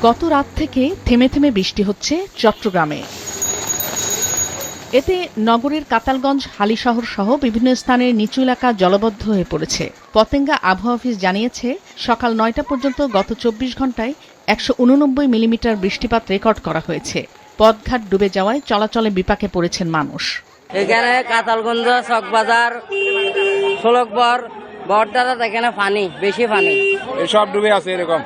গত রাত থেকে থেমে থেমে বৃষ্টি হচ্ছে চট্টগ্রামে। এতে নগরের কাতালগঞ্জ, হালিশহর সহ বিভিন্ন স্থানের নিচু এলাকা জলবদ্ধ হয়ে পড়েছে। পতেঙ্গা আবহাওয়া অফিস জানিয়েছে, সকাল ৯টা পর্যন্ত গত ২৪ ঘন্টায় ১৮৯ মিলিমিটার বৃষ্টিপাত রেকর্ড করা হয়েছে। পথঘাট ডুবে যাওয়ায় চলাচলে বিপাকে পড়েছেন মানুষ। এখানে কাতালগঞ্জ, চকবাজার, ষোলকবর, বড়দাদা এখানে পানি, বেশি পানি, সব ডুবে আছে। এরকম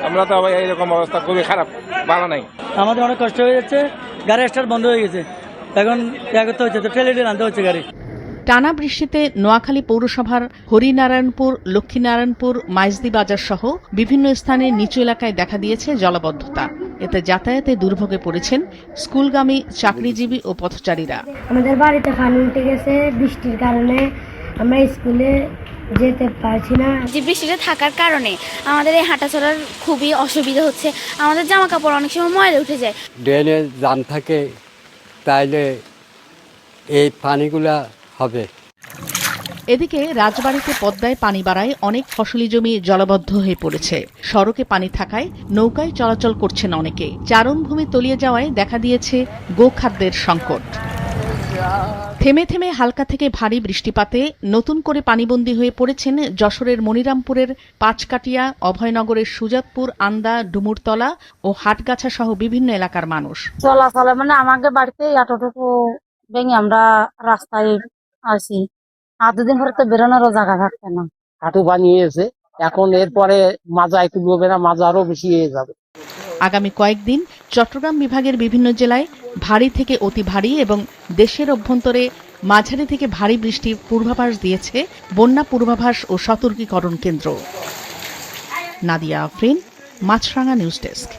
আমরা তো এইরকম অবস্থা খুবই খারাপ, ভালো নাই। আমাদের অনেক কষ্ট হয়ে যাচ্ছে, গাড়ি স্টার্ট বন্ধ হয়ে গেছে, এখন করতে হচ্ছে, তো ঠেলে আনতে হচ্ছে গাড়ি। টানা বৃষ্টিতে নোয়াখালী পৌরসভার হরিনারায়ণপুর, লক্ষ্মীনারায়ণপুর, মাইজদি বাজার সহ বিভিন্ন স্থানে নিচু এলাকায় দেখা দিয়েছে জলাবদ্ধতা। এতে যাতায়াতে দুর্ভোগে পড়েছেন স্কুলগামী চাকরিজীবী ও পথচারীরা। আমাদের বাড়িতে পানি উঠে গেছে, বৃষ্টির কারণে আমরা স্কুলে যেতে পারছি না। যে বৃষ্টিটা থাকার কারণে আমাদের এই হাঁটা চলার খুবই অসুবিধা হচ্ছে। আমাদের জামা কাপড় অনেক সময় ময়লা উঠে যায়। ড্রেনে জাম থাকে, তাইলে এই পানিগুলা হবে। এদিকে রাজবাড়ীতে পদ্মায় পানি বাড়ায় অনেক ফসলি জমি জলবদ্ধ হয়ে পড়েছে। সড়কে পানি থাকায় নৌকায় চলাচল করছেন অনেকে। চারণভূমি তলিয়ে যাওয়ায় দেখা দিয়েছে গোখাদ্যের সংকট। থেমে থেমে হালকা থেকে ভারী বৃষ্টিপাতে নতুন করে পানিবন্দী হয়ে পড়েছেন যশোরের মনিরামপুরের পাঁচকাটিয়া, অভয়নগরের সুজাতপুর, আন্দা, ডুমুরতলা ও হাটগাছা সহ বিভিন্ন এলাকার মানুষ। চলাচলে আমাদের বাড়িতে এতটুকু ভেঙে আমরা রাস্তায় আসি। আর দুদিন পরে তো বেরোনোরও জায়গা থাকছে না। হাঁটু পানি হয়েছে, এখন এরপরে মাজা একটু ডুবে না, মাজা আরো বেশি হয়ে যাবে। আগামী কয়েকদিন চট্টগ্রাম বিভাগের বিভিন্ন জেলায় ভারী থেকে অতি ভারী এবং দেশের অভ্যন্তরে মাঝারি থেকে ভারী বৃষ্টির পূর্বাভাস দিয়েছে বন্যা পূর্বাভাস ও সতর্কীকরণ কেন্দ্র। নাদিয়া আফরিন, মাছরাঙা নিউজ ডেস্ক।